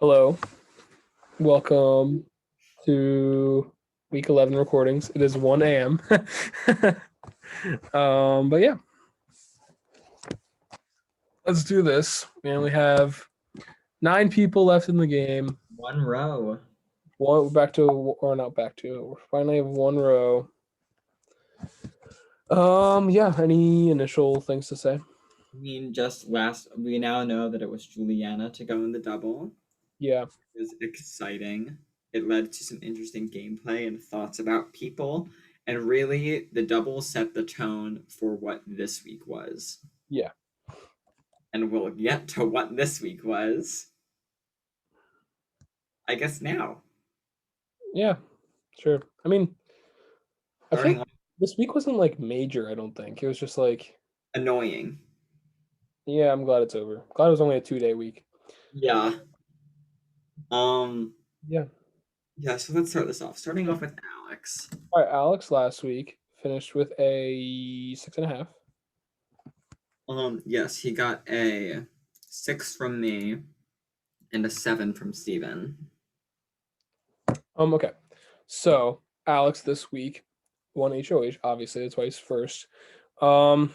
Hello, welcome to week 11 recordings. It is 1 a.m. But yeah, let's do this. We only have 9 people left in the game. One row. One back to, or not back to. We finally have one row. Yeah. Any initial things to say? We now know that it was Juliana to go in the double. Yeah, It was exciting. It led to some interesting gameplay and thoughts about people. And really, the double set the tone for what this week was. yeah, And we'll get to what this week was, I guess, now. yeah. Sure. I mean, I feel Starting like off this week wasn't like major. I don't think it was just like, annoying. yeah. I'm glad it's over. Glad it was only a 2-day week. Yeah. Um, Yeah. yeah, so let's start this off. Starting off with Alex. All right, Alex last week finished with a 6.5. Yes, he got a 6 from me and a 7 from Steven. Okay. So Alex this week won HOH. Obviously, that's why he's first. Um,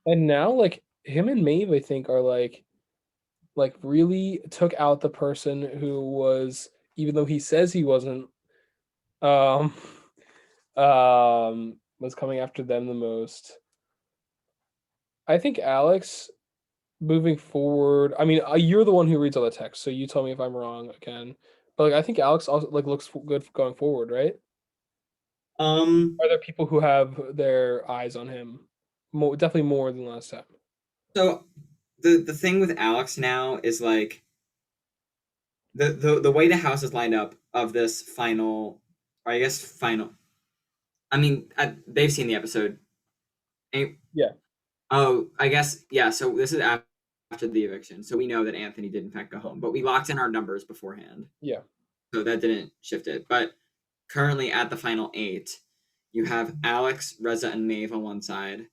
and now like him and Maeve, I think, are like really took out the person who was, even though he says he wasn't, um, was coming after them the most. I think Alex moving forward. I mean, you're the one who reads all the text, so you tell me if I'm wrong again. But like, I think Alex also like looks good going forward, right? Um, Are there people who have their eyes on him? Definitely more than last time. so the thing with Alex now is like the way the house is lined up of this final, or I guess final. I mean, they've seen the episode. Eh, Yeah, Oh, I guess yeah. So this is after the eviction, so we know that Anthony did in fact go home, but we locked in our numbers beforehand, yeah. so that didn't shift it. But currently at the final eight, you have Alex, Reza, and Maeve on one side.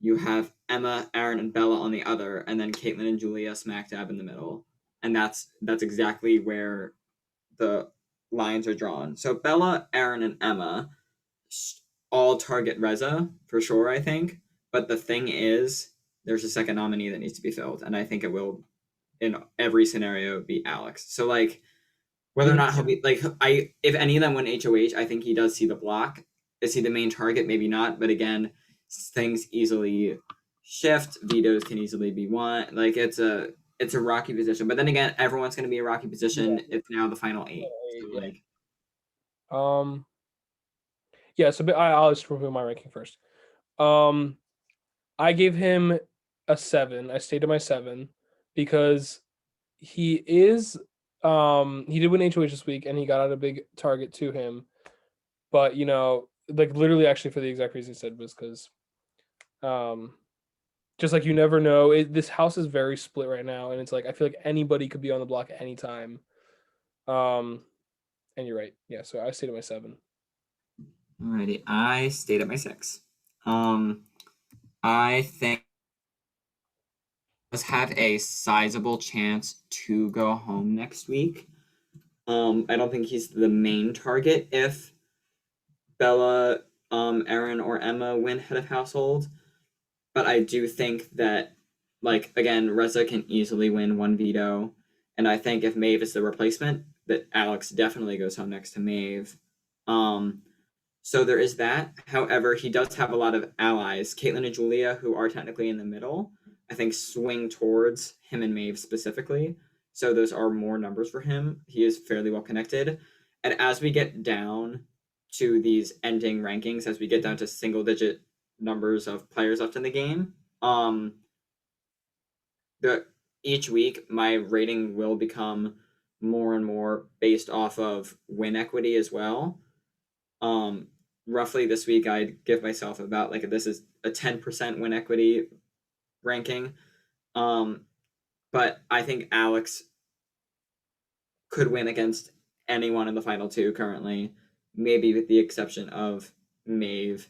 You have Emma, Aaron, and Bella on the other, and then Caitlin and Julia smack dab in the middle. And that's exactly where the lines are drawn. So Bella, Aaron, and Emma all target Reza for sure, I think. But the thing is, there's a second nominee that needs to be filled, and I think it will in every scenario be Alex. So like whether or Mhm. not he'll be like I if any of them win HOH, I think he does see the block. Is he the main target? Maybe not. But again, things easily shift. Vetoes can easily be won. Like it's a rocky position. But then again, everyone's going to be a rocky Yeah. position. It's now the final eight. So Yeah. like Um. Yeah. So I'll just review my ranking first. Um. I gave him a 7. I stayed at my 7 because he is. He did win HOH this week, and he got out a big target to him. But like literally, actually, for the exact reason he said was because um just like you never know. This house is very split right now, and it's like I feel like anybody could be on the block at any time. Um, and you're right. Yeah, so I stayed at my 7. alrighty, I stayed at my 6. Um, I think let's have a sizable chance to go home next week. I don't think he's the main target if Bella, Aaron, or Emma win head of household. But I do think that, like, again, Reza can easily win one veto. And I think if Maeve is the replacement, that Alex definitely goes home next to Maeve. Um, so there is that. However, he does have a lot of allies. Caitlin and Julia, who are technically in the middle, I think swing towards him and Maeve specifically. So those are more numbers for him. He is fairly well connected. And as we get down to these ending rankings, as we get down to single digit numbers of players left in the game, the each week my rating will become more and more based off of win equity as well. um Roughly this week I'd give myself about like this is a 10% win equity ranking. um but I think Alex could win against anyone in the final two currently, maybe with the exception of Maeve,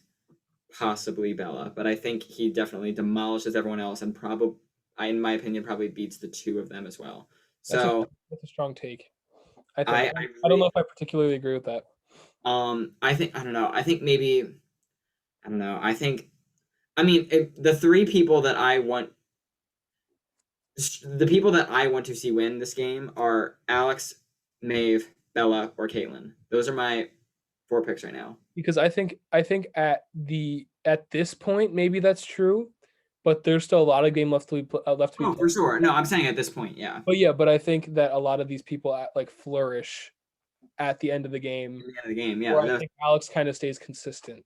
possibly Bella, but I think he definitely demolishes everyone else and probably, in my opinion, probably beats the two of them as well. That's a So that's a strong take. I think I I don't know really if I particularly agree with that. I think I don't know. I think maybe I don't know. I think I mean the three people that I want the people that I want to see win this game are Alex, Maeve, Bella, or Caitlyn. Those are my four picks right now. Because I think at this point maybe that's true, but there's still a lot of game left to be Oh, for played. sure. No, I'm saying at this point, yeah. But yeah, but I think that a lot of these people like flourish at the end of the In game, the end of the game, yeah. where I No, think Alex kind of stays consistent.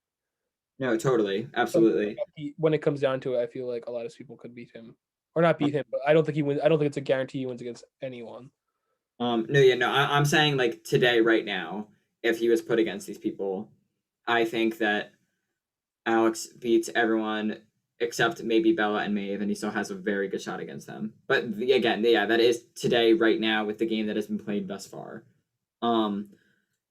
no, totally, So absolutely. when it comes down to it, I feel like a lot of people could beat him, or not beat him, but I don't think he wins. I don't think it's a guarantee he wins against anyone. No, yeah, no. I'm saying like today, right now, if he was put against these people, I think that Alex beats everyone except maybe Bella and Maeve, and he still has a very good shot against them. But again, yeah, that is today, right now, with the game that has been played thus far. Um,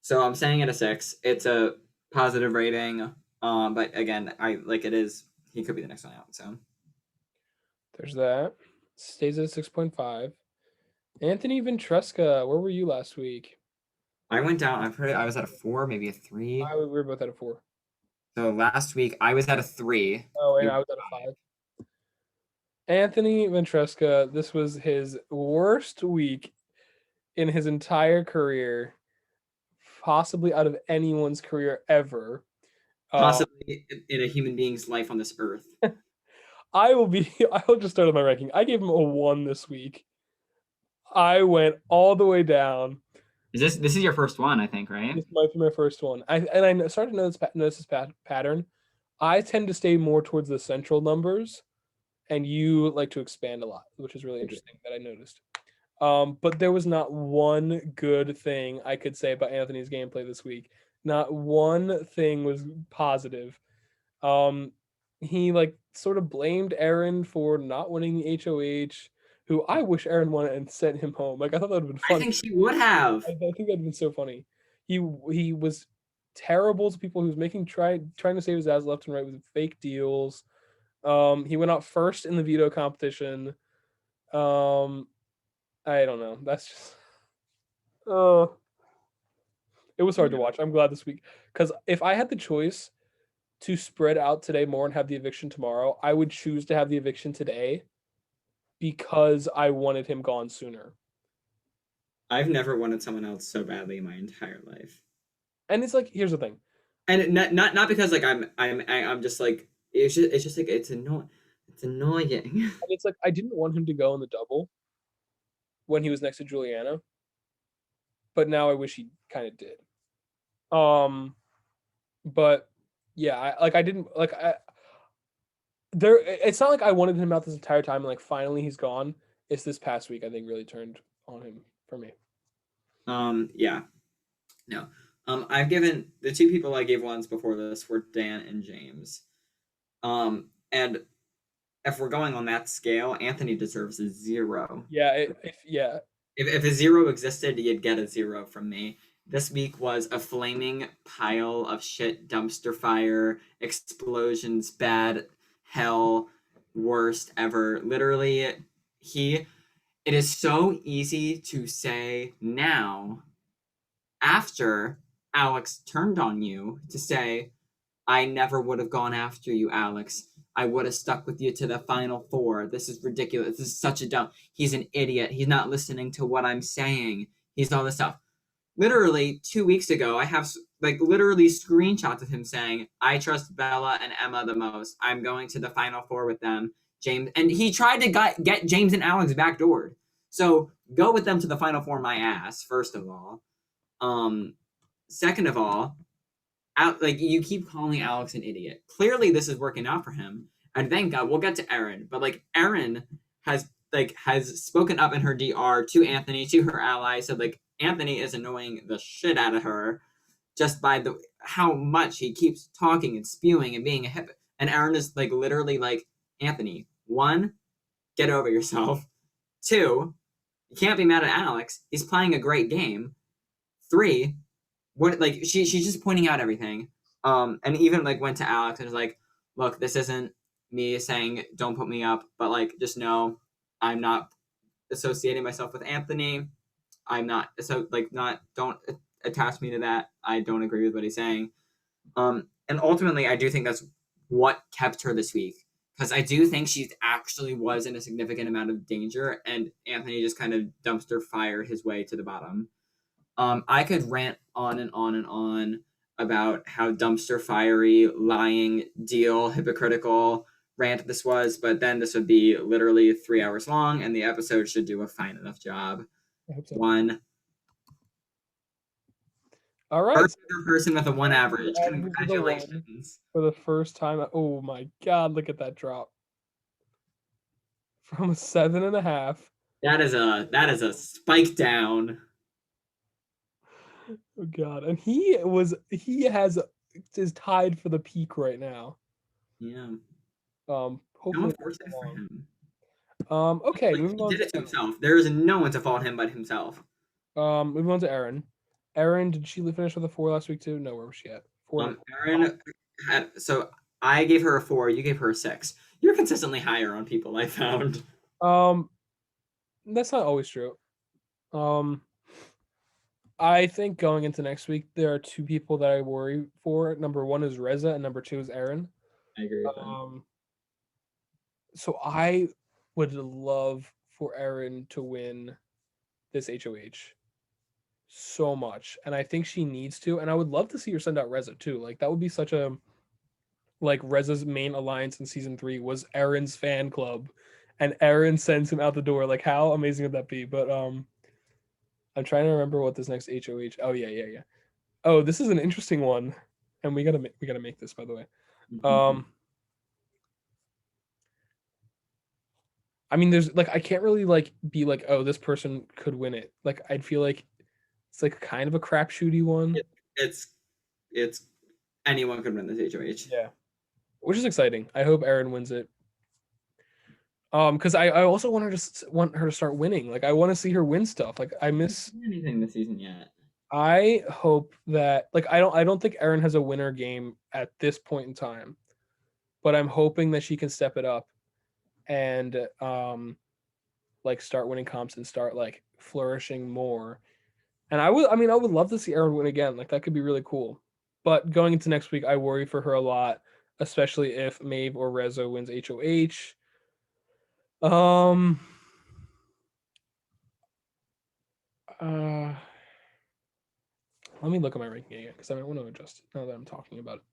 so I'm saying it a 6. It's a positive rating. But again, I like it is. He could be the next one out. So There's that. Stays at 6.5. Anthony Ventresca, where were you last week? I went down. I've heard I was at a 4, maybe a 3. We were both at a 4. So last week I was at a 3. Oh, and You I was at a 5. Anthony Ventresca, this was his worst week in his entire career, possibly out of anyone's career ever. Uh, possibly in a human being's life on this earth. I will just start on my ranking. I gave him a 1 this week. I went all the way down. Is this is your first one, I think, right? This might be my first one. I started to notice this pattern. I tend to stay more towards the central numbers, and you like to expand a lot, which is really interesting that I noticed. But there was not one good thing I could say about Anthony's gameplay this week. Not one thing was positive. Um, he like sort of blamed Aaron for not winning the HOH, who I wish Aaron won it and sent him home. Like I thought that would have been I funny. think she would have. I think that'd been so funny. He was terrible to people. He was trying to save his ass left and right with fake deals. He went out first in the veto competition. Um, I don't know. That's just uh it was hard to watch. I'm glad this week because if I had the choice to spread out today more and have the eviction tomorrow, I would choose to have the eviction today because I wanted him gone sooner. I've never wanted someone else so badly in my entire life. And it's like, here's the thing. And not because like I'm just like it's just like it's annoying. It's annoying. And it's like I didn't want him to go in the double when he was next to Juliana, but now I wish he kind of did. But yeah, I didn't like I there. It's not like I wanted him out this entire time. And like finally he's gone. It's this past week I think really turned on him for me. Yeah. No. I've given the two people I gave ones before this were Dan and James. And if we're going on that scale, Anthony deserves a 0. Yeah, If a 0 existed, you'd get a 0 from me. This week was a flaming pile of shit, dumpster fire, explosions, bad, hell, worst ever. Literally, it is so easy to say now, after Alex turned on you, to say, I never would have gone after you, Alex. I would have stuck with you to the final 4. This is ridiculous. This is such a dumb. He's an idiot. He's not listening to what I'm saying. He's all this stuff. Literally 2 weeks ago, I have like literally screenshots of him saying, I trust Bella and Emma the most. I'm going to the final 4 with them. James, and he tried to get James and Alex backdoored. So go with them to the final 4, my ass, first of all. Second of all, like you keep calling Alex an idiot. Clearly, this is working out for him, and thank God. We'll get to Erin, but like Erin has spoken up in her DR to Anthony, to her ally. So like Anthony is annoying the shit out of her just by the how much he keeps talking and spewing and being a hip. And Erin is like literally like, Anthony, 1, get over yourself. 2, you can't be mad at Alex. He's playing a great game. 3, what like she's just pointing out everything. And even like went to Alex and was like, look, this isn't me saying don't put me up, but like just know I'm not associating myself with Anthony. I'm not so like not don't attach me to that. I don't agree with what he's saying. And ultimately, I do think that's what kept her this week because I do think she actually was in a significant amount of danger, and Anthony just kind of dumpster fired his way to the bottom. I could rant on and on and on about how dumpster fiery, lying, deal, hypocritical rant this was, but then this would be literally 3 hours long, and the episode should do a fine enough job. I hope so. One. All right. First person with a 1 average. Average with a one. Congratulations. For the first time. Oh my God! Look at that drop from a 7.5. That is a spike down. Oh God! And he is tied for the peak right now. Yeah. Hopefully Unfortunate for him. Okay, Like, moving he on did to it to himself. There is no one to fault him but himself. moving on to Erin. Erin, did she finish with a 4 last week too? No, where was she at? 4. Erin had so I gave her a 4, you gave her a 6. You're consistently higher on people, I found. That's not always true. I think going into next week, there are 2 people that I worry for. Number 1 is Reza, and number 2 is Erin. I agree with that. So I would love for Erin to win this HOH so much, and I think she needs to. And I would love to see her send out Reza too. Like that would be such a like Reza's main alliance in season 3 was Erin's fan club, and Erin sends him out the door. Like how amazing would that be? But I'm trying to remember what this next HOH. Oh yeah. Oh, this is an interesting one, and we gotta make this, by the way. I mean, there's like I can't really like be like, oh, this person could win it. Like I'd feel like it's like kind of a crapshooty one. It's anyone could win this HOH. Yeah, which is exciting. I hope Erin wins it. Because I also want her to start winning. Like I want to see her win stuff. Like I miss anything this season yet. I hope that like I don't think Erin has a winner game at this point in time, but I'm hoping that she can step it up and like start winning comps and start like flourishing more. And I would love to see Erin win again. Like that could be really cool. But going into next week, I worry for her a lot, especially if Maeve or Reza wins HOH. Let me look at my ranking again because I might want to adjust it now that I'm talking about it.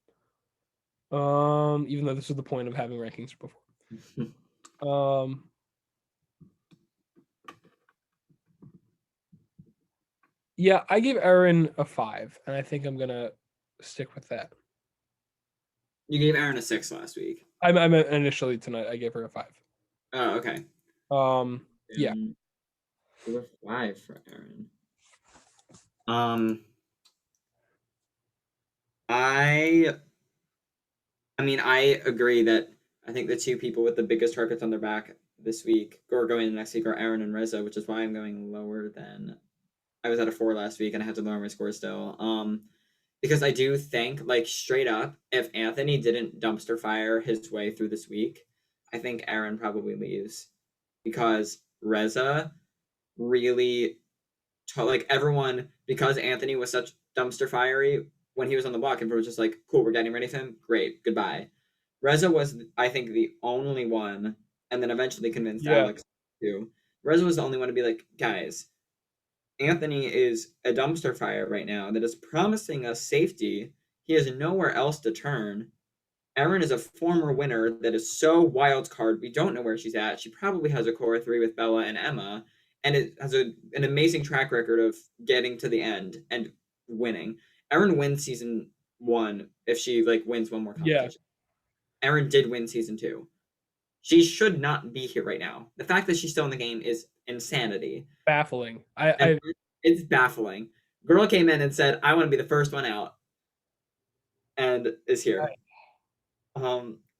Even though this is the point of having rankings before. Yeah, I gave Erin a 5, and I think I'm gonna stick with that. You gave Erin a 6 last week. I meant initially tonight. I gave her a 5. Oh, okay. Yeah. A 5 for Erin. I mean, I agree that I think the 2 people with the biggest targets on their back this week or going into next week are Erin and Reza, which is why I'm going lower than I was at a 4 last week and I had to lower my score still. Because I do think, like, straight up, if Anthony didn't dumpster fire his way through this week, I think Erin probably leaves because Reza really like everyone, because Anthony was such dumpster fiery when he was on the block, and was just like, cool, we're getting ready for him, great, goodbye. Reza was, I think, the only one, and then eventually convinced Alex too. Reza was the only one to be like, guys, Anthony is a dumpster fire right now that is promising us safety. He has nowhere else to turn. Erin is a former winner that is so wild card. We don't know where she's at. She probably has a core 3 with Bella and Emma, and it has an amazing track record of getting to the end and winning. Erin wins season 1 if she like wins one more competition. Yeah. Erin did win season 2. She should not be here right now. The fact that she's still in the game is insanity. Baffling. It's baffling. Girl came in and said, I want to be the first one out. And is here.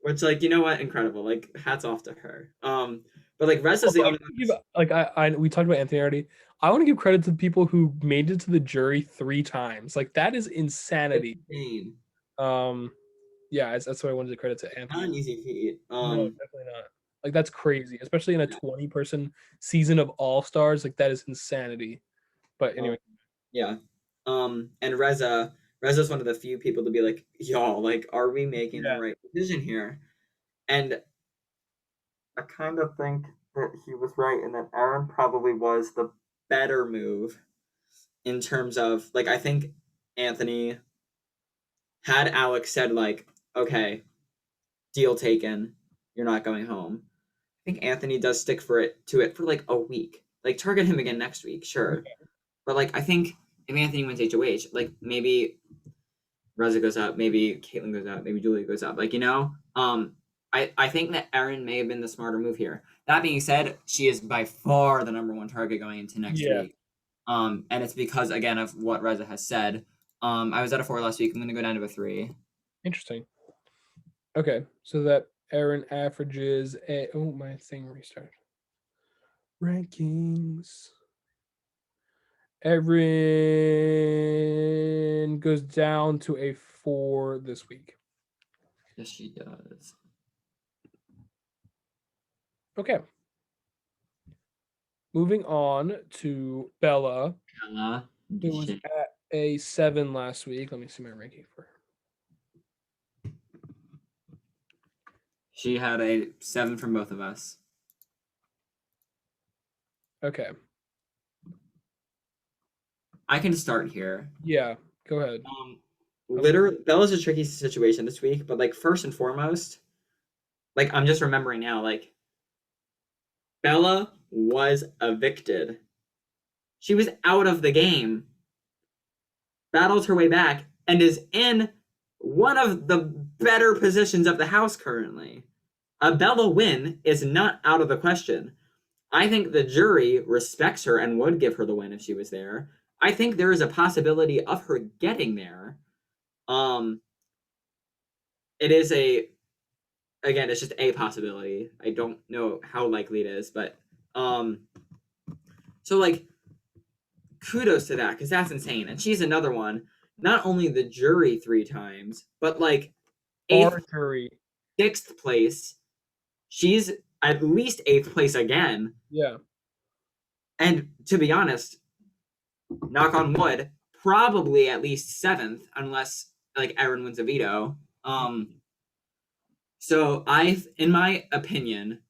Which, like, you know what? Incredible. Like, hats off to her. But like Reza's the only one. Like we talked about Anthony already. I want to give credit to the people who made it to the jury 3 times. Like that is insanity. Insane. Yeah, that's what I wanted to credit to Anthony. Not an easy feat. No, definitely not. Like that's crazy, especially in a 20-person season of All Stars. Like that is insanity. But Um, anyway, yeah. And Reza's one of the few people to be like, y'all, like, are we making the yeah, right decision here? And I kind of think that he was right, and that Aaron probably was the better move in terms of like I think Anthony had Alex said like, okay, deal taken, you're not going home. I think Anthony does stick for it to it for like a week. Like target him again next week, sure. But like I think if Anthony wins HOH, like maybe Reza goes up, maybe Caitlyn goes up, maybe Julia goes up. Like, I think that Erin may have been the smarter move here. That being said, she is by far the number one target going into next yeah, week. And it's because again of what Reza has said. I was at a 4 last week. I'm gonna go down to a 3. interesting. Okay, so that Aaron averages a. Oh, my thing restarted. Rankings. Aaron goes down to a 4 this week. Yes, she does. Okay. Moving on to Bella, Ella, who was at a 7 last week. Let me see my ranking for her. she had a 7 from both of us. Okay. I can start here. Yeah, go ahead. Literally, Bella's a tricky situation this week, but like first and foremost, like I'm just remembering now, like Bella was evicted. She was out of the game, battled her way back, and is in one of the better positions of the house currently. A Bella win is not out of the question. I think the jury respects her and would give her the win if she was there. I think there is a possibility of her getting there. Um, it is a again, it's just a possibility. I don't know how likely it is, but so like kudos to that because that's insane. And she's another one. Not only the jury 3 times, but like eighth, Bar jury. 6th place. She's at least 8th place again. Yeah. And to be honest, knock on wood, probably at least 7th, unless like Erin wins a veto. So in my opinion,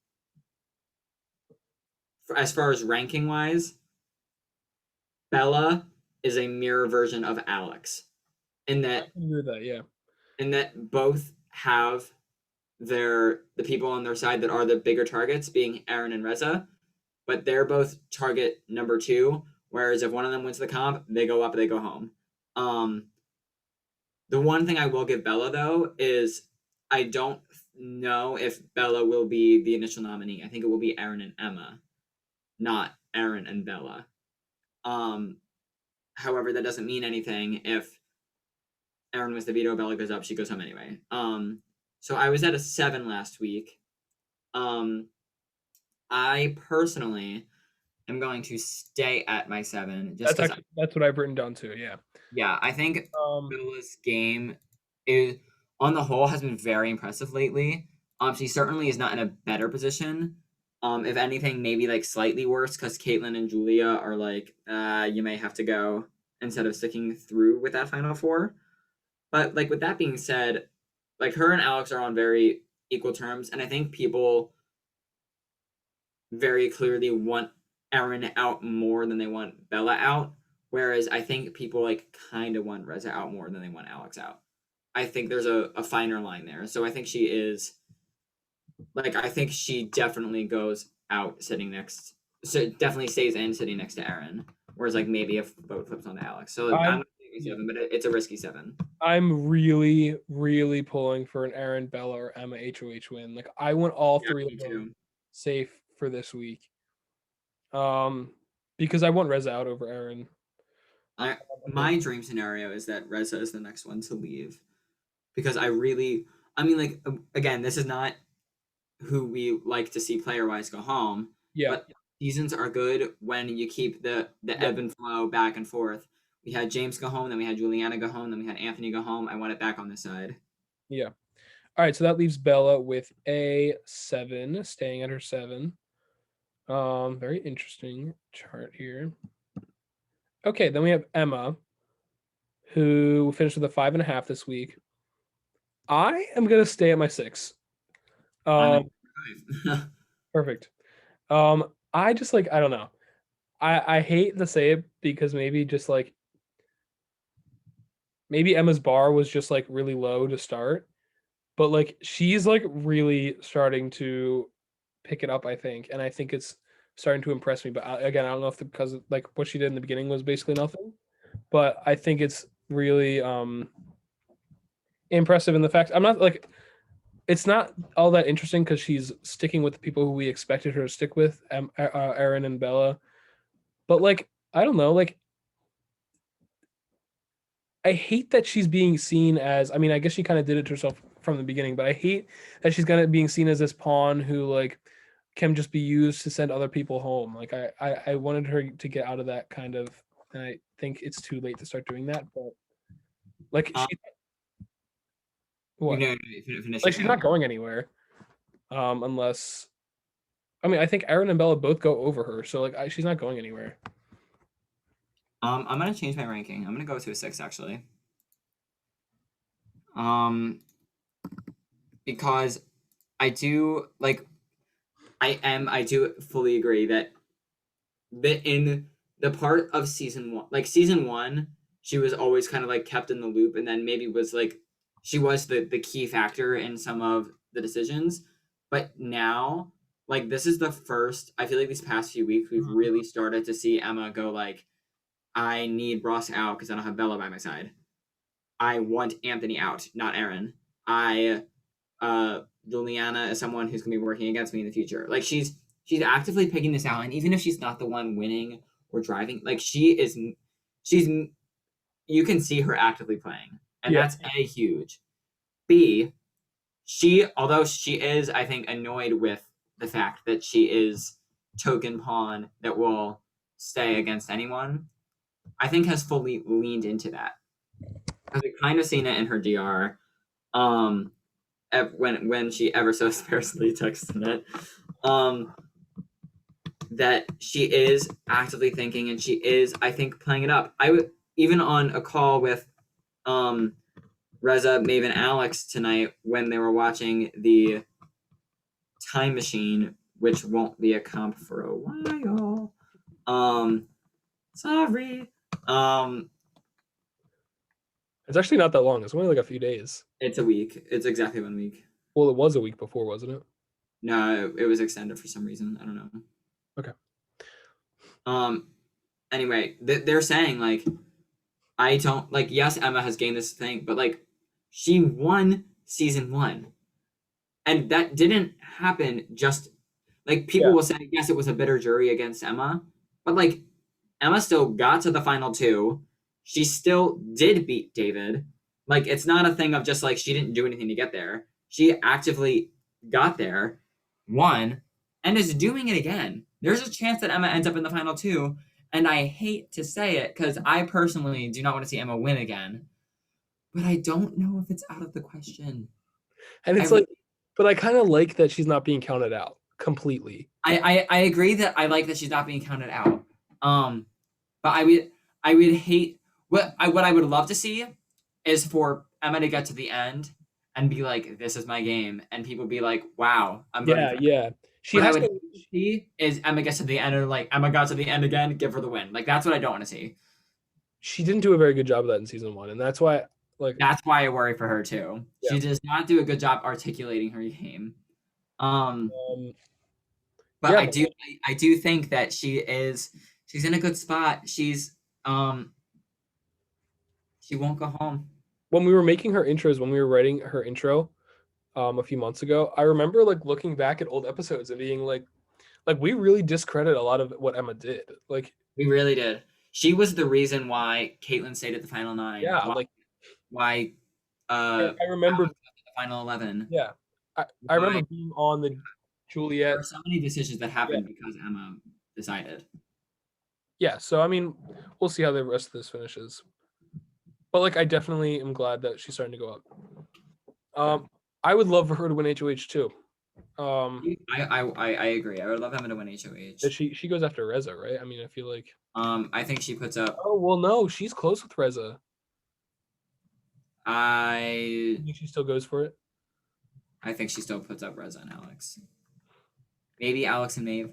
as far as ranking wise, Bella is a mirror version of Alex in I that can agree with that. Yeah. both have the people on their side that are the bigger targets, being Aaron and Reza, but they're both target number 2. Whereas if one of them wins the comp, they go up, they go home. The one thing I will give Bella though is I don't know if Bella will be the initial nominee. I think it will be Aaron and Emma, not Aaron and Bella. However, that doesn't mean anything if Aaron wins the veto, Bella goes up, she goes home anyway. So I was at a 7 last week. I personally am going to stay at my 7 just because. That's what I've written down too. Yeah. Yeah, I think Um. Bella's game is, on the whole, has been very impressive lately. She certainly is not in a better position. If anything, maybe like slightly worse because Caitlyn and Julia are like, you may have to go instead of sticking through with that final 4. But like with that being said, like her and Alex are on very equal terms, and I think people very clearly want Erin out more than they want Bella out. Whereas I think people like kind of want Reza out more than they want Alex out. I think there's a finer line there. So I think she is like I think she definitely goes out sitting next, so definitely stays in sitting next to Erin. Whereas like maybe if vote flips on to Alex. So I'm I'm 7, but it's a risky 7. I'm really, really pulling for an Aaron, Bella, or Emma HOH win. Like I want all Yeah, 3 me of them too. safe for this week. Because I want Reza out over Aaron. My dream scenario is that Reza is the next one to leave because I mean, like again, this is not who we like to see player wise go home, Yeah. but seasons are good when you keep the Yeah. ebb and flow back and forth. We had James go home, then we had Juliana go home, then we had Anthony go home. I want it back on this side. Yeah. All right, so that leaves Bella with a 7, staying at her 7. Very interesting chart here. Okay, then we have Emma, who finished with a 5.5 this week. I am gonna stay at my 6. I'm at Um, 5. Perfect. I just like I don't know. I hate to say it because maybe just like maybe Emma's bar was just like really low to start, but like she's like really starting to pick it up, I think, and I think it's starting to impress me. But again, I don't know if because of, like what she did in the beginning was basically nothing, but I think it's really impressive in the fact I'm not like it's not all that interesting because she's sticking with the people who we expected her to stick with, Aaron and Bella. But like I don't know, like I hate that she's being seen as. I mean, I guess she kind of did it to herself from the beginning, but I hate that she's gonna being seen as this pawn who like can just be used to send other people home. Like I wanted her to get out of that kind of, and I think it's too late to start doing that. But like um, she what? no, finish Like your she's thought. not going anywhere. Unless I mean I think Aaron and Bella both go over her, so like she's not going anywhere. I'm gonna change my ranking. I'm gonna go to a 6 actually. Um, because I do like I do fully agree that in the part of season one, like season one, she was always kind of like kept in the loop, and then maybe was like she was the key factor in some of the decisions. But now, like this is the first. I feel like these past few weeks we've really started to see Emma go like, I need Ross out because I don't have Bella by my side. I want Anthony out, not Aaron. I Liliana is someone who's gonna be working against me in the future. Like she's actively picking this out, and even if she's not the one winning or driving, like she's you can see her actively playing, and Yeah, that's A, huge. B, she although she is, I think, annoyed with the fact that she is token pawn that will stay against anyone, I think has fully leaned into that. Because we kind of seen it in her DR. Um, when she ever so sparsely texted it, um, that she is actively thinking and she is, I think, playing it up. I would even on a call with um Reza, Maven, Alex tonight when they were watching the Time Machine, which won't be a comp for a while. Sorry. Um, it's actually not that long. It's only like a few days. it's a week. It's exactly 1 week. Well, it was a week before, wasn't it? No, it was extended for some reason. I don't know. Okay. Um. Anyway, they're saying like I don't like. Yes, Emma has gained this thing, but like she won season one, and that didn't happen just like people Yeah. will say. Yes, it was a bitter jury against Emma, but like Emma still got to the final two. She still did beat David. Like it's not a thing of just like she didn't do anything to get there. She actively got there, won, and is doing it again. There's a chance that Emma ends up in the final two, and I hate to say it because I personally do not want to see Emma win again. But I don't know if it's out of the question. And I it's like, really, but I kind of like that she's not being counted out completely. I agree that I like that she's not being counted out. Um, but I would hate what I would love to see is for Emma to get to the end and be like, "This is my game," and people be like, "Wow, I'm voting Yeah, for." Emma. yeah. She What I has would to. hate to see is Emma gets to the end and like Emma got to the end again, give her the win. Like that's what I don't want to see. She didn't do a very good job of that in season one, and that's why, like, That's why I worry for her too. yeah. She does not do a good job articulating her game. Um, Um, but yeah, I do think that she's in a good spot. Um she won't go home. when we were making her intros, when we were writing her intro, a few months ago, I remember like looking back at old episodes and being like we really discredit a lot of what Emma did. Like, We really did. She was the reason why Caitlyn stayed at the final nine. yeah, like Why I remember, Alex got to the final 11. yeah, I remember Why being on the there Juliet. are so many decisions that Yeah, happened because Emma decided. yeah. So I mean, we'll see how the rest of this finishes. But like, I definitely am glad that she's starting to go up. I would love for her to win HOH too. I agree. I would love Emma to win That HOH. she goes after Reza, right? I mean, I feel like. I think she puts up. Oh well, no, she's close with Reza. I You think she still goes for it? I think she still puts up Reza and Alex. Maybe Alex and Maeve.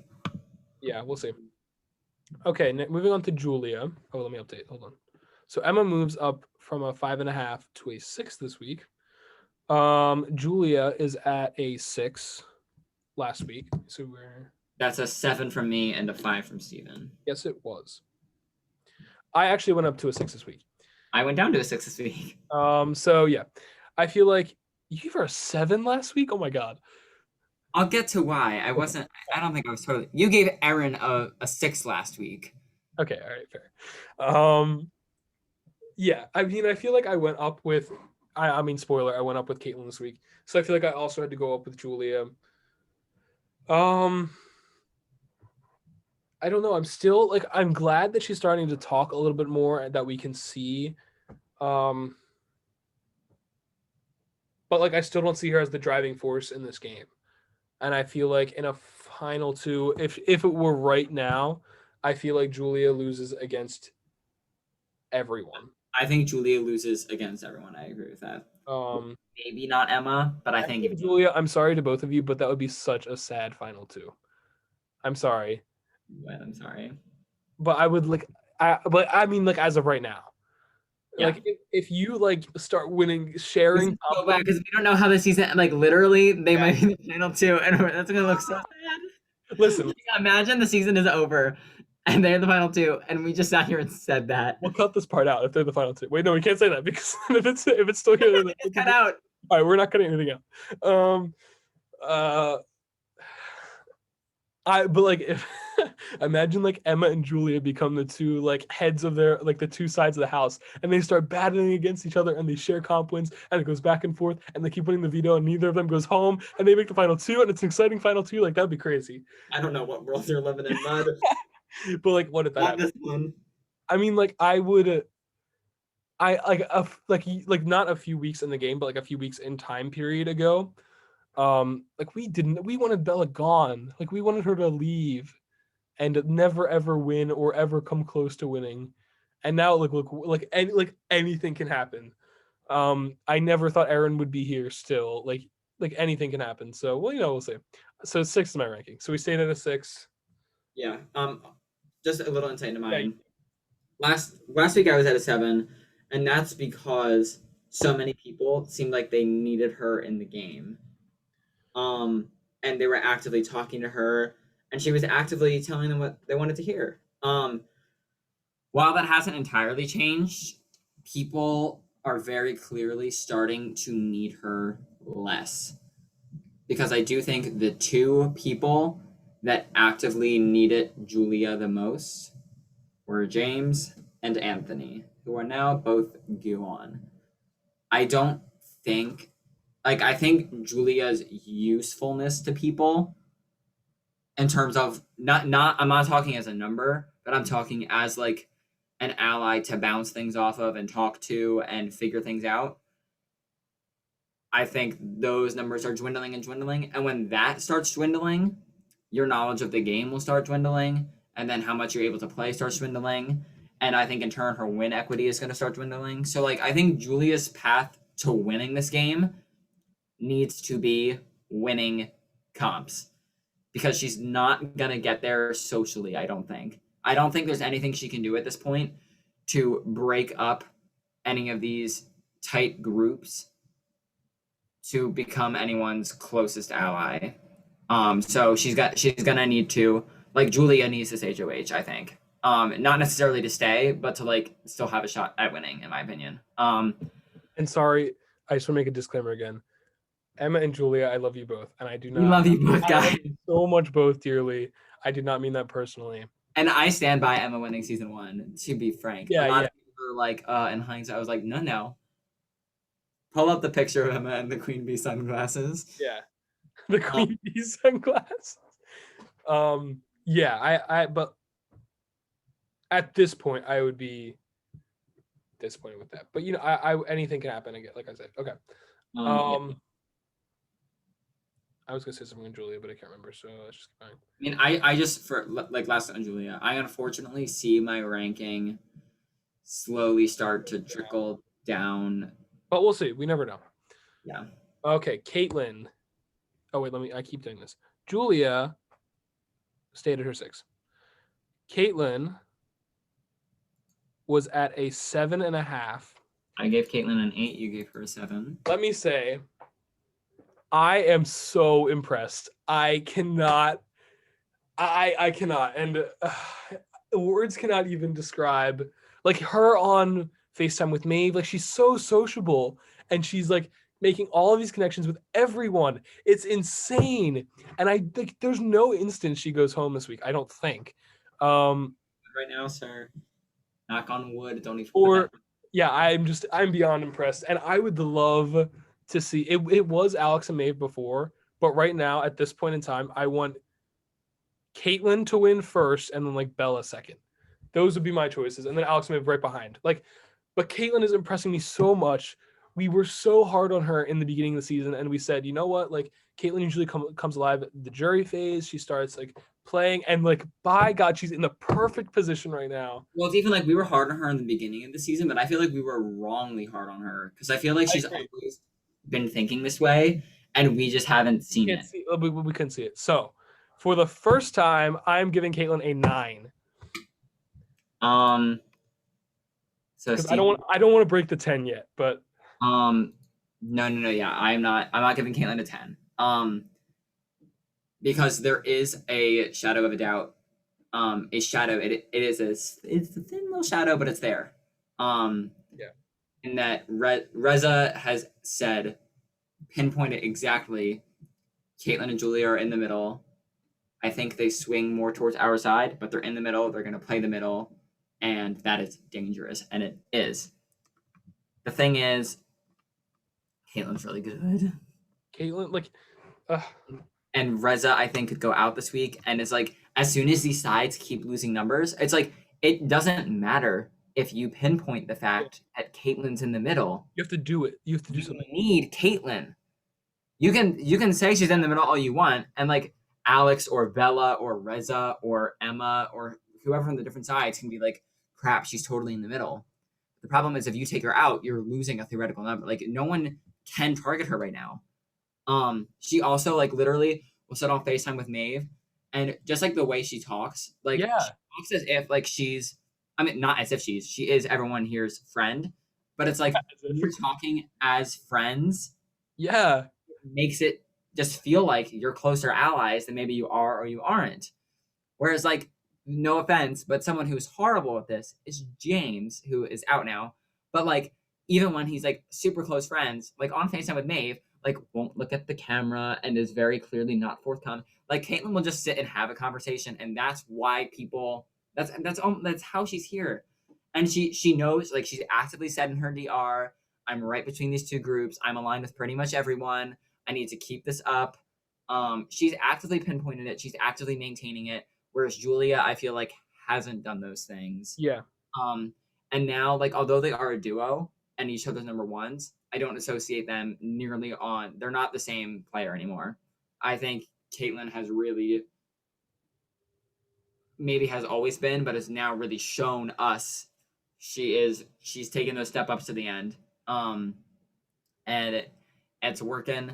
Yeah, we'll see. Okay, moving on to Julia. Oh, let me update. Hold on. So Emma moves up from a 5.5 to a 6 this week. Julia is at a 6 last week. So we're That's a 7 from me and a 5 from Steven. yes, it was. I actually went up to a 6 this week. I went down to a 6 this week. So yeah, I feel like you gave her a 7 last week. Oh my god. I'll get to why. I don't think I was totally. You gave Erin a 6 last week. Okay, all right, fair. Yeah, I mean, I feel like I went up with. I mean, spoiler. I went up with Caitlyn this week, so I feel like I also had to go up with Julia. I don't know. I'm still like I'm glad that she's starting to talk a little bit more and that we can see. But like I still don't see her as the driving force in this game. And I feel like in a final two, if it were right now, I feel like Julia loses against everyone. I think Julia loses against everyone. I agree with that. Maybe not Emma, but I think Julia, I'm sorry to both of you, but that would be such a sad final two. I'm sorry. But I'm sorry. But I would like but I mean like as of right now. Yeah. Like if you like start winning sharing So bad because we don't know how the season like literally they might be the final two and that's gonna look so sad. Listen, Imagine the season is over and they're the final two and we just sat here and said that. we'll cut this part out if they're the final two. Wait, no, we can't say that because if it's still here, then It's cut out. All right, we're not cutting anything out. But like if imagine like Emma and Julia become the two like heads of their like the two sides of the house and they start battling against each other and they share comp wins and it goes back and forth and they keep winning the veto and neither of them goes home and they make the final two and it's an exciting final two. Like that'd be crazy. I don't know what world you're living in, bud. But like what if that Not happened? this one. I mean like I would I like not a few weeks in the game, but like a few weeks in time period ago. Like we wanted Bella gone. Like we wanted her to leave and never ever win or ever come close to winning. And now like anything can happen. I never thought Erin would be here still. Like anything can happen. So well, we'll see. So 6 is my ranking. So we stayed at a 6. Yeah. Just a little insight into mine. Last week I was at a 7, and that's because so many people seemed like they needed her in the game. And they were actively talking to her, and she was actively telling them what they wanted to hear. While that hasn't entirely changed, people are very clearly starting to need her less. Because I do think the two people that actively needed Julia the most were James and Anthony, who are now both gone. I don't think I think Julia's usefulness to people in terms of not I'm not talking as a number, but I'm talking as like an ally to bounce things off of and talk to and figure things out. I think those numbers are dwindling and dwindling. And when that starts dwindling, your knowledge of the game will start dwindling. And then how much you're able to play starts dwindling. And I think in turn, her win equity is going to start dwindling. So, like, I think Julia's path to winning this game needs to be winning comps because she's not going to get there socially, I don't think. I don't think there's anything she can do at this point to break up any of these tight groups to become anyone's closest ally. So she's gonna need to like Julia needs this HOH, I think. Not necessarily to stay, but to like still have a shot at winning, in my opinion. And sorry, I just want to make a disclaimer again. Emma and Julia, I love you both, and I do not. We love you both, guys. So much both dearly. I did not mean that personally. And I stand by Emma winning season 1. To be frank, Yeah, a lot of people were like, in hindsight, I was like, no. Pull up the picture of Emma and the Queen Bee sunglasses. Yeah, the Queen Bee sunglasses. Yeah, but at this point, I would be disappointed with that. But I anything can happen again. Like I said, okay. Yeah. I was gonna say something on Julia, but I can't remember, so let's just keep going. I mean, I just like last on Julia, I unfortunately see my ranking slowly start to trickle down. But we'll see. We never know. Yeah. Okay, Caitlin. Oh wait, I keep doing this. Julia stayed at her 6. Caitlin was at a 7.5. I gave Caitlin an 8. You gave her a 7. Let me say, I am so impressed. I cannot. I cannot, and words cannot even describe like her on FaceTime with me. Like she's so sociable, and she's like making all of these connections with everyone. It's insane, and I think there's no instance she goes home this week. I don't think. Right now, sir. Knock on wood. Don't even. Or yeah, I'm beyond impressed, and I would love to see it. It was Alex and Maeve before, but right now at this point in time, I want Caitlin to win first, and then like Bella second. Those would be my choices, and then Alex and Maeve right behind. Like, but Caitlin is impressing me so much. We were so hard on her in the beginning of the season, and we said, you know what? Like, Caitlin usually comes alive at the jury phase. She starts like playing, and like, by God, she's in the perfect position right now. Well, it's even like we were hard on her in the beginning of the season, but I feel like we were wrongly hard on her because I feel like she's always been thinking this way, and we just haven't seen it. We couldn't see it. So, for the first time, I'm giving Caitlin a 9. So I don't want to break the 10 yet, but no, yeah, I'm not giving Caitlin a 10. Because there is a shadow of a doubt. A shadow. It's a thin little shadow, but it's there. Yeah. In that Reza has said, pinpointed exactly. Caitlin and Julia are in the middle. I think they swing more towards our side, but they're in the middle. They're going to play the middle, and that is dangerous, and it is. The thing is, Caitlin's really good. Caitlin, like, and Reza, I think, could go out this week. And it's like, as soon as these sides keep losing numbers, it's like, it doesn't matter if you pinpoint the fact that Caitlin's in the middle. You have to do it. You have to do something. You need Caitlin. You can say she's in the middle all you want, and like Alex or Bella or Reza or Emma or whoever on the different sides can be like, crap, she's totally in the middle. The problem is if you take her out, you're losing a theoretical number. Like no one can target her right now. She also like literally will sit on FaceTime with Maeve, and just like the way she talks, like she talks as if like she's, I mean, not as if she is everyone here's friend, but it's like you're talking as friends. Yeah, makes it just feel like you're closer allies than maybe you are or you aren't. Whereas like, no offense, but someone who's horrible at this is James, who is out now. But like, even when he's like super close friends, like on FaceTime with Maeve, like won't look at the camera and is very clearly not forthcoming. Like Caitlin will just sit and have a conversation, and that's why people. That's how she's here, and she knows. Like she's actively said in her DR, I'm right between these two groups. I'm aligned with pretty much everyone. I need to keep this up. She's actively pinpointed it. She's actively maintaining it. Whereas Julia, I feel like hasn't done those things. Yeah. And now like although they are a duo and each other's number ones, I don't associate them nearly on. They're not the same player anymore. I think Caitlin has really, maybe has always been, but has now really shown us she's taken those step ups to the end. And it's working.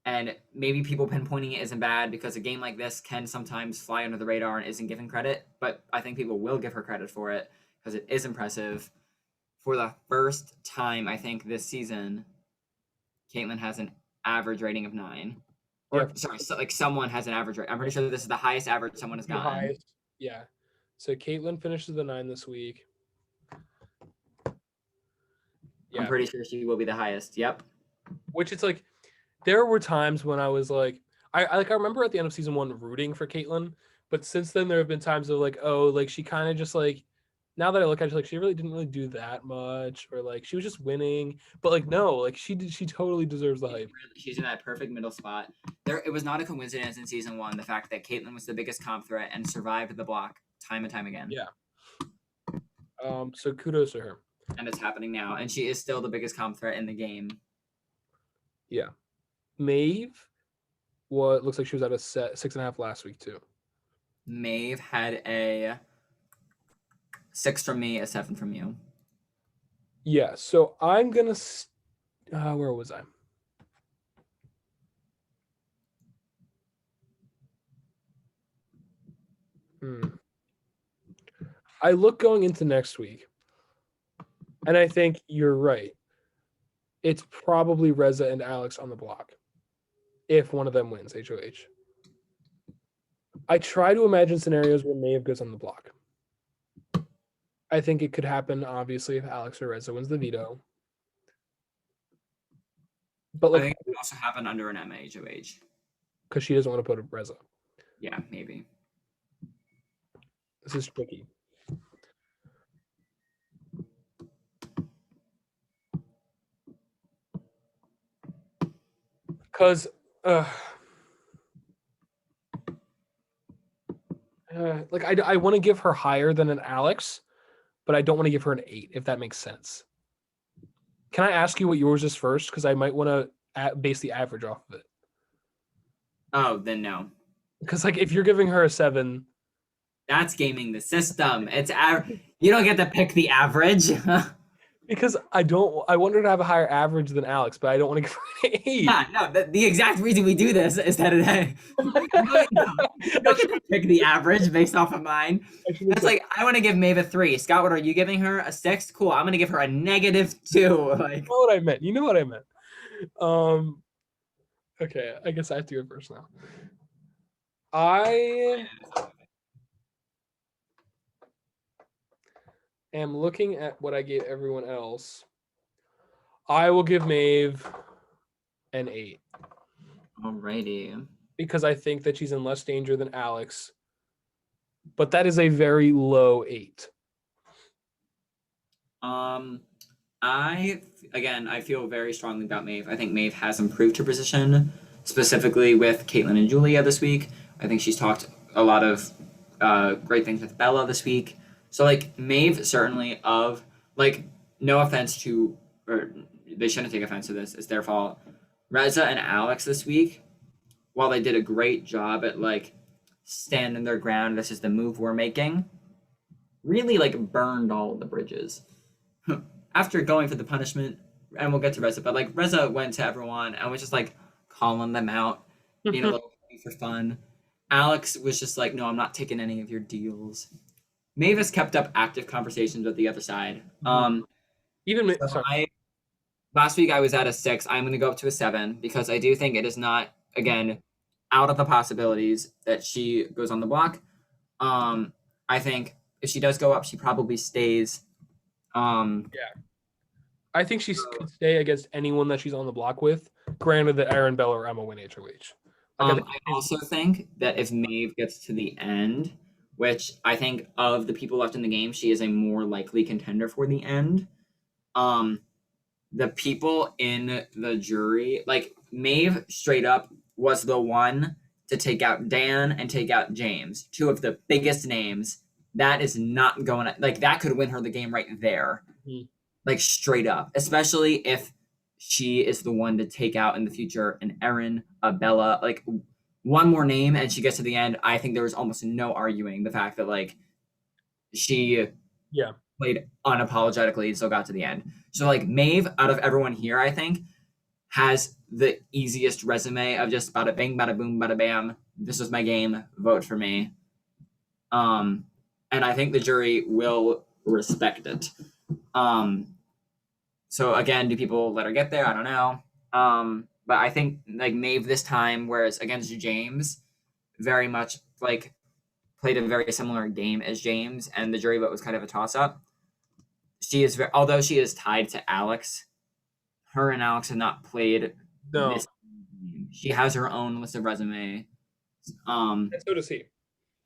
And maybe people pinpointing it isn't bad because a game like this can sometimes fly under the radar and isn't given credit. But I think people will give her credit for it because it is impressive. For the first time, I think this season, Caitlin has an average rating of 9. Or sorry, so, like someone has an average rate. I'm pretty sure this is the highest average someone has gotten. Highest. Yeah. So Caitlin finishes the 9 this week. Yeah. I'm pretty sure she will be the highest. Yep. Which it's like, there were times when I was like, I remember at the end of season 1 rooting for Caitlin, but since then there have been times of like, oh, like she kind of just like, now that I look at it, like she really didn't really do that much, or like she was just winning. But like no, like she totally deserves the hype. She's in that perfect middle spot. It was not a coincidence in season 1 the fact that Caitlin was the biggest comp threat and survived the block time and time again. Yeah. So kudos to her. And it's happening now, and she is still the biggest comp threat in the game. Yeah. Maeve what looks like she was at a 6.5 last week too. Maeve had a 6 from me, a 7 from you. Yeah, so I'm gonna. Where was I? I look going into next week, and I think you're right. It's probably Reza and Alex on the block if one of them wins HOH. I try to imagine scenarios where Maeve goes on the block. I think it could happen, obviously, if Alex or Reza wins the veto. But I like, think it could also happen under an MHOH. because she doesn't want to put Reza. Yeah, maybe. This is tricky. Because, like, I want to give her higher than an Alex, but I don't want to give her an 8, if that makes sense. Can I ask you what yours is first? Because I might want to base the average off of it. Oh, then no. Because, like, if you're giving her a 7, That's gaming the system. You don't get to pick the average. because I want her to have a higher average than Alex, but I don't want to give her an 8. Yeah, no. The exact reason we do this is that you don't get to pick the average based off of mine. That's like I want to give Maeve a 3. Scott, what are you giving her? A 6? Cool. I'm gonna give her a -2. Like, You know what I meant. You know what I meant. Okay, I guess I have to go first now. I am looking at what I gave everyone else. I will give Maeve an 8 alrighty. because I think that she's in less danger than Alex. But that is a very low 8. I feel very strongly about Maeve. I think Maeve has improved her position, specifically with Caitlyn and Julia this week. I think she's talked a lot of great things with Bella this week. So like Maeve certainly of like no offense to or they shouldn't take offense to this, it's their fault. Reza and Alex this week, while they did a great job at like standing their ground, this is the move we're making, really like burned all of the bridges. After going for the punishment, and we'll get to Reza, but like Reza went to everyone and was just like calling them out, being a little for fun. Alex was just like, no, I'm not taking any of your deals. Mavis kept up active conversations with the other side. Even So last week I was at a 6. I'm going to go up to a 7 because I do think it is not, again, out of the possibilities that she goes on the block. I think if she does go up, she probably stays. I think she could stay against anyone that she's on the block with. Granted that Aaron, Bell, or Emma win HOH. I also think that if Maeve gets to the end, which I think of the people left in the game, she is a more likely contender for the end. The people in the jury, like Maeve straight up was the one to take out Dan and take out James, 2 of the biggest names. That is not going to, like, that could win her the game right there. Mhm. Like, straight up. Especially if she is the one to take out in the future an Erin, a Bella, like, one more name and she gets to the end. I think there was almost no arguing the fact that, like, she played unapologetically and still got to the end. So, like, Maeve, out of everyone here, I think, has the easiest resume of just bada bing, bada boom, bada bam. This is my game. Vote for me. And I think the jury will respect it. So again, do people let her get there? I don't know. But I think like Maeve this time, whereas against James, very much like played a very similar game as James, and the jury vote was kind of a toss up. She is although she is tied to Alex, her and Alex have not played this game. She has her own list of resume. And so does he.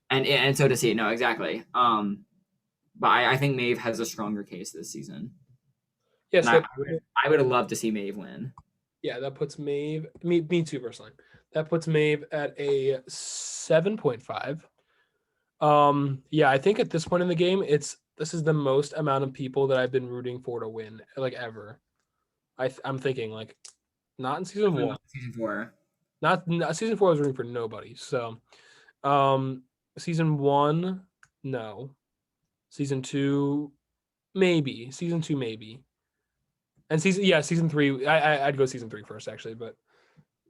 And so does he. No, exactly. But I think Maeve has a stronger case this season. Yes, I would have loved to see Maeve win. Yeah, that puts Maeve, me too personally. That puts Maeve at a 7.5. Yeah, I think at this point in the game, this is the most amount of people that I've been rooting for to win, like ever. I'm thinking like not in season 1. Season 4. Not season 4. I was rooting for nobody. So, season 1, no. Season 2, maybe. Season 2, maybe. And season 3. I'd go season 3 first, actually, but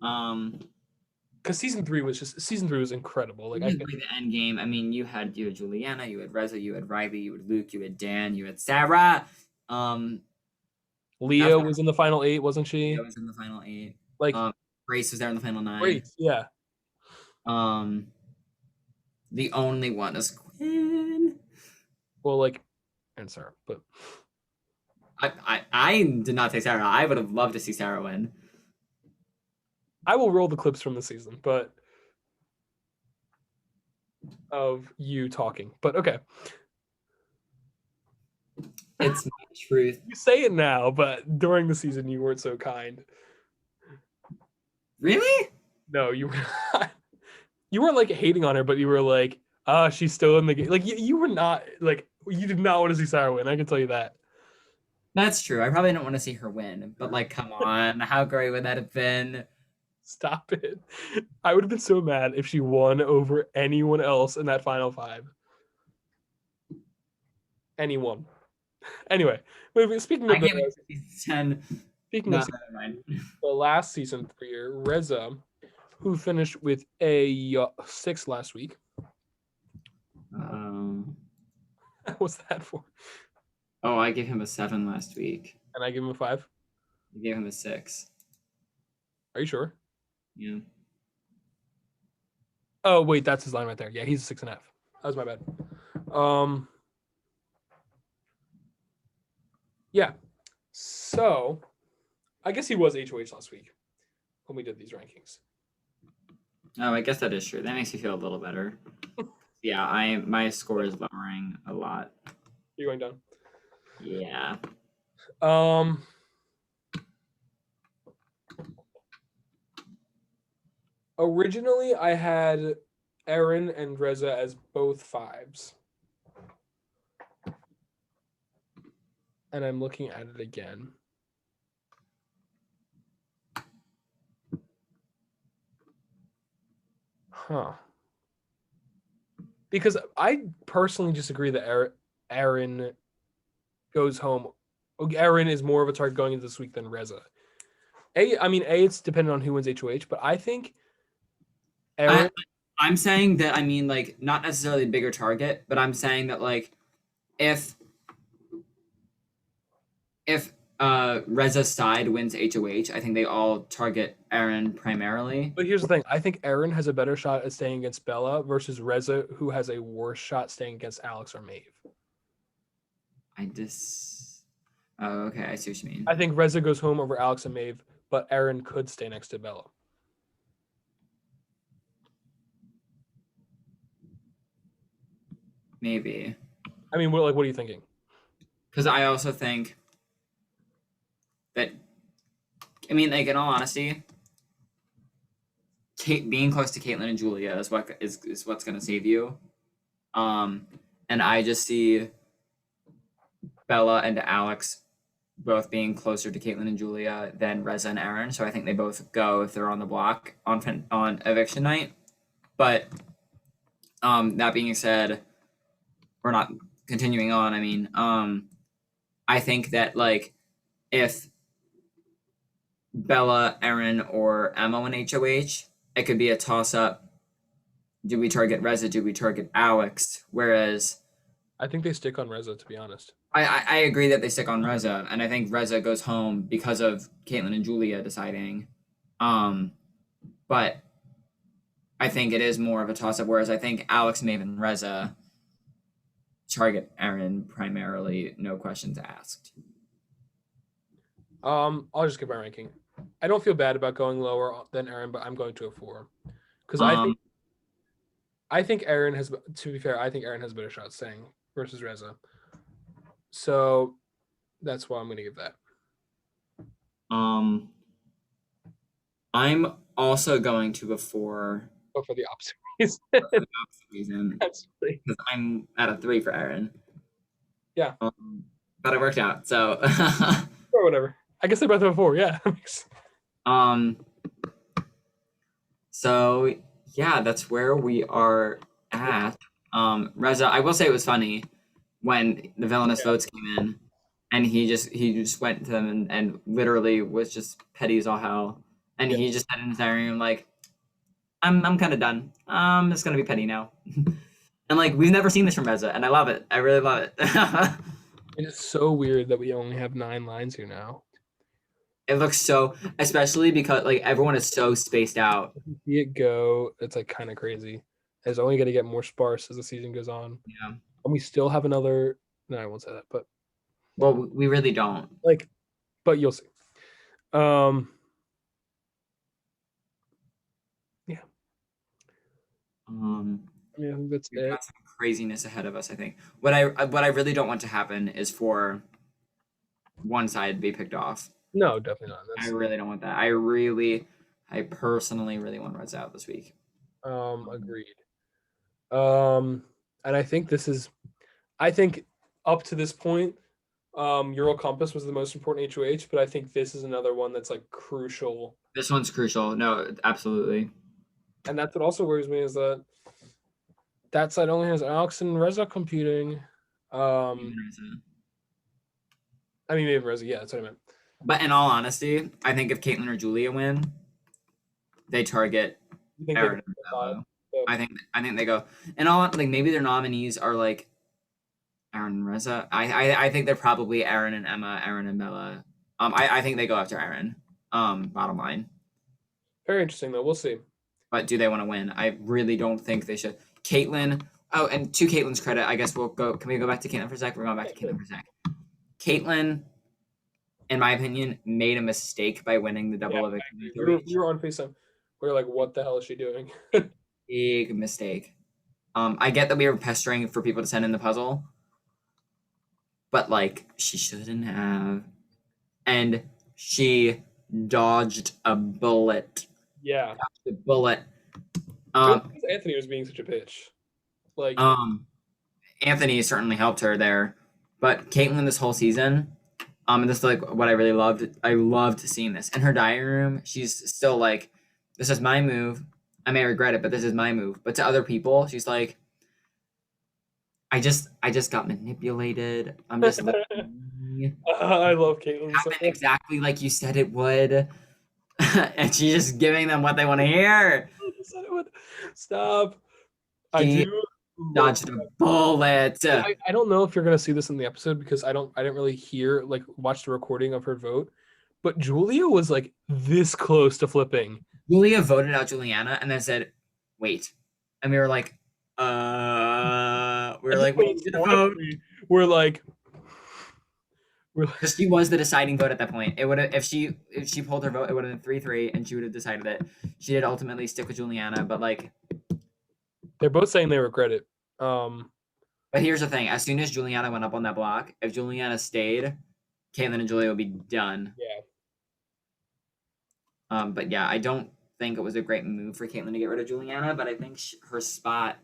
Um, because season 3 was incredible. Like you I can could, play the end game. I mean, you had Juliana, you had Reza, you had Riley, you had Luke, you had Dan, you had Sarah. Um, that's Leah was in the final 8, wasn't she? was in the final 8. Like Grace was there in the final 9. great, yeah. Um, the only one is Quinn. Well, like, and Sarah, but I did not say Sarah. I would have loved to see Sarah win. I will roll the clips from the season, but of you talking. But okay, It's my truth. you say it now, but during the season you weren't so kind. Really? No, you were not. You weren't like hating on her, but you were like, ah, she's still in the game. Like you were not like you did not want to see Sarah win. I can tell you that. That's true. I probably don't want to see her win, but like, come on, how great would that have been? Stop it. I would have been so mad if she won over anyone else in that final 5. Anyone. Anyway, speaking I of can't wait the for season 10. speaking No, of never mind. the last season for year, Reza, who finished with a 6 last week. Um, What's that for? oh, I gave him a 7 last week. And I give him a 5. I gave him a 6. Are you sure? Yeah. Oh wait, that's his line right there. Yeah, he's a 6.5. That was my bad. Yeah. So I guess he was HOH last week when we did these rankings. Oh, I guess that is true. That makes me feel a little better. Yeah, my score is lowering a lot. You're going down. Yeah. Originally I had Aaron and Reza as both 5s. And I'm looking at it again. Huh. Because I personally disagree that Aaron goes home. Aaron is more of a target going into this week than Reza. It's dependent on who wins HOH, but I think Aaron. I'm saying that, I mean, like, not necessarily bigger target, but I'm saying that, like, if Reza's side wins HOH, I think they all target Aaron primarily. But here's the thing: I think Aaron has a better shot at staying against Bella versus Reza, who has a worse shot staying against Alex or Maeve. Oh, okay, I see what you mean. I think Reza goes home over Alex and Maeve, but Aaron could stay next to Bella. Maybe. I mean, what are you thinking? Because I also think that, I mean, like, in all honesty, being close to Caitlyn and Julia is what's going to save you. And I just see Bella and Alex both being closer to Caitlyn and Julia than Reza and Aaron, so I think they both go if they're on the block on eviction night. But that being said, we're not continuing on. I mean, I think that, like, if Bella, Aaron, or Emma win HOH, it could be a toss up. Do we target Reza? Do we target Alex? Whereas I think they stick on Reza, to be honest. I agree that they stick on Reza, and I think Reza goes home because of Caitlyn and Julia deciding. But I think it is more of a toss up. Whereas I think Alex, Maeve, and Reza target Aaron primarily, no questions asked. I'll just give my ranking. I don't feel bad about going lower than Aaron, but I'm going to a 4 because I think Aaron has. To be fair, I think Aaron has a better shot staying versus Reza. So that's why I'm going to give that. I'm also going to a 4. But for the opposite reason. That's funny. Because I'm at a 3 for Aaron. Yeah. But it worked out. So. Or whatever. I guess they both have a 4. Yeah. So yeah, that's where we are at. Reza, I will say it was funny when the villainous Yeah. votes came in, and he just went to them and literally was just petty as all hell, and Yeah. he just said in his diary room like, I'm kind of done. It's gonna be petty now, and like we've never seen this from Reza, and I love it. I really love it. It is so weird that we only have 9 lines here now. It looks so, especially because like everyone is so spaced out. If you see it go, it's like kind of crazy. It's only going to get more sparse as the season goes on. Yeah. And we still have another. No, I won't say that, but Well, we really don't. like, but you'll see. Um, yeah, Um, I mean, I think that's we've it. got some craziness ahead of us. I think what I really don't want to happen is for one side to be picked off. No, definitely not. I That's really don't want that. I personally really want Reds out this week. agreed. And I think this is, I think up to this point, Euro Compass was the most important HOH, but I think this is another one that's like crucial. This one's crucial. No, absolutely. And that's what also worries me is that that side only has Alex and Reza competing. Um, I mean, maybe Reza. Yeah, that's what I meant. But in all honesty, I think if Caitlyn or Julia win, they target You think they Aaron could and five? Bella. Yeah. I think they go. And all like maybe their nominees are like Aaron and Reza. I think they're probably Aaron and Emma, Aaron and Bella. I think they go after Aaron. Bottom line. Very interesting though. We'll see. But do they want to win? I really don't think they should. Caitlyn. Oh, and to Caitlyn's credit, I guess we'll go. Can we go back to Caitlyn for a sec? We're going back to Caitlyn for a sec. Caitlyn, in my opinion, made a mistake by winning the double Yeah, of I victory. agree. We were on FaceTime. We were like, "What the hell is she doing?" Big mistake. I get that we were pestering for people to send in the puzzle, but like she shouldn't have. And she dodged a bullet. Yeah. The bullet. It was Um, because Anthony was being such a bitch. Like, um, Anthony certainly helped her there, but Caitlyn this whole season, and this is like what I really loved. I loved seeing this in her diary room. She's still like, "This is my move. I may regret it, but this is my move." But to other people, she's like, I just got manipulated. I'm just I love Caitlyn so happened much. exactly like you said it would, and she's just giving them what they want to hear. I just said it would. Stop. I She do. dodged a bullet. I don't know if you're gonna see this in the episode because I didn't really hear like watch the recording of her vote, but Julia was like this close to flipping. Julia voted out Juliana and then said, "Wait," and we were like, we were like, "We need to vote." Honestly, we're like, Because she was the deciding vote at that point. It would have if she pulled her vote, it would have been 3-3, and she would have decided it. She did ultimately stick with Juliana, but like, they're both saying they regret it. but here's the thing: as soon as Juliana went up on that block, if Juliana stayed, Caitlyn and Julia would be done. Yeah. But yeah, I don't think it was a great move for Caitlyn to get rid of Juliana, but I think her spot,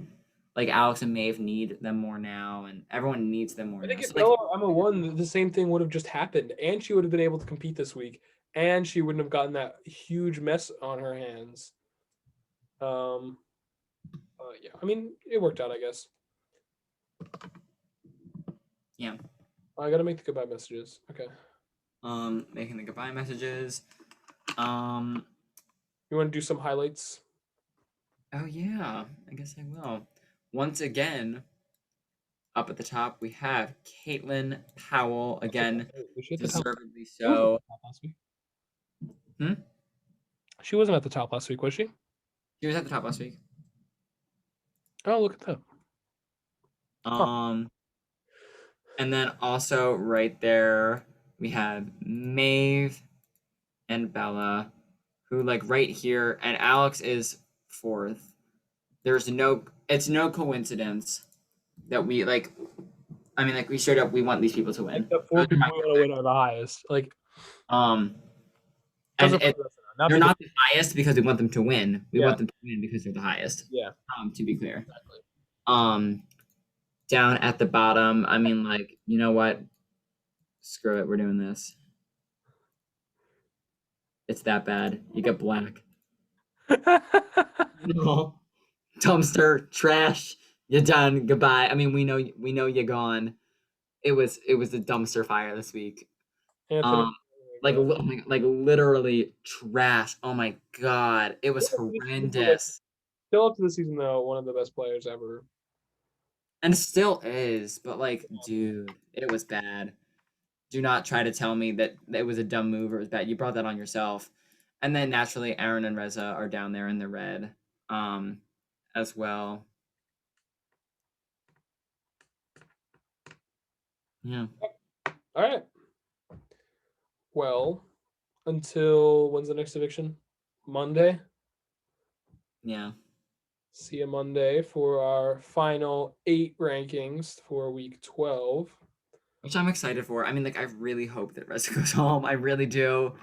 like Alex and Maeve, need them more now, and everyone needs them more I now. think if So, Bella or Emma won, the same thing would have just happened, and she would have been able to compete this week, and she wouldn't have gotten that huge mess on her hands. Yeah, I mean, it worked out, I guess. yeah. I gotta make the goodbye messages. Okay. Making the goodbye messages. You want to do some highlights? Oh yeah, I guess I will. Once again, up at the top we have Caitlin Powell again, Was she at the top? deservedly She wasn't so. at the top last week. Hmm? She wasn't at the top last week, was she? She was at the top last week. Oh, look at that. And then also right there we have Maeve and Bella, who like right here, and Alex is fourth. It's no coincidence that we like. I mean, like we straight up, we want these people to win. The four people we want to win are the highest. Like, And not they're because- not the highest because we want them to win. We Yeah. want them to win because they're the highest. Yeah. To be clear. Exactly. Down at the bottom, I mean, like, you know what? Screw it, we're doing this. It's that bad. You get black. No. Dumpster, trash, you're done. Goodbye. I mean, we know you're gone. It was a dumpster fire this week. Anthony. Um, oh my, like literally trash. Oh my god, it was horrendous, Still up to the season though, one of the best players ever. and still is. But like, dude, it was bad. Do not try to tell me that it was a dumb move or it was bad. You brought that on yourself. And then naturally, Aaron and Reza are down there in the red, as well. Yeah. All right. Well, until when's the next eviction? Monday. Yeah. See you Monday for our final 8 rankings for week 12. Which I'm excited for. I mean, like, I really hope that Reza goes home. I really do.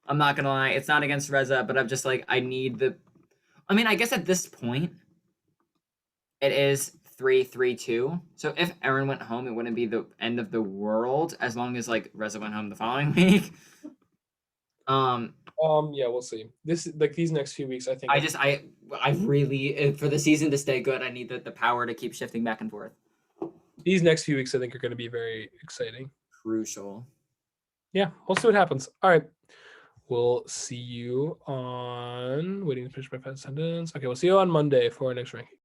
I'm not gonna lie. It's not against Reza, but I'm just like, I need the. I mean, I guess at this point, it is 3-3-2. So if Aaron went home, it wouldn't be the end of the world as long as like Reza went home the following week. Yeah, we'll see. This like these next few weeks, I think I really for the season to stay good, I need the power to keep shifting back and forth. these next few weeks I think are going to be very exciting. Crucial. Yeah, we'll see what happens. All right. We'll see you on waiting to finish my sentence. Okay, we'll see you on Monday for our next ranking.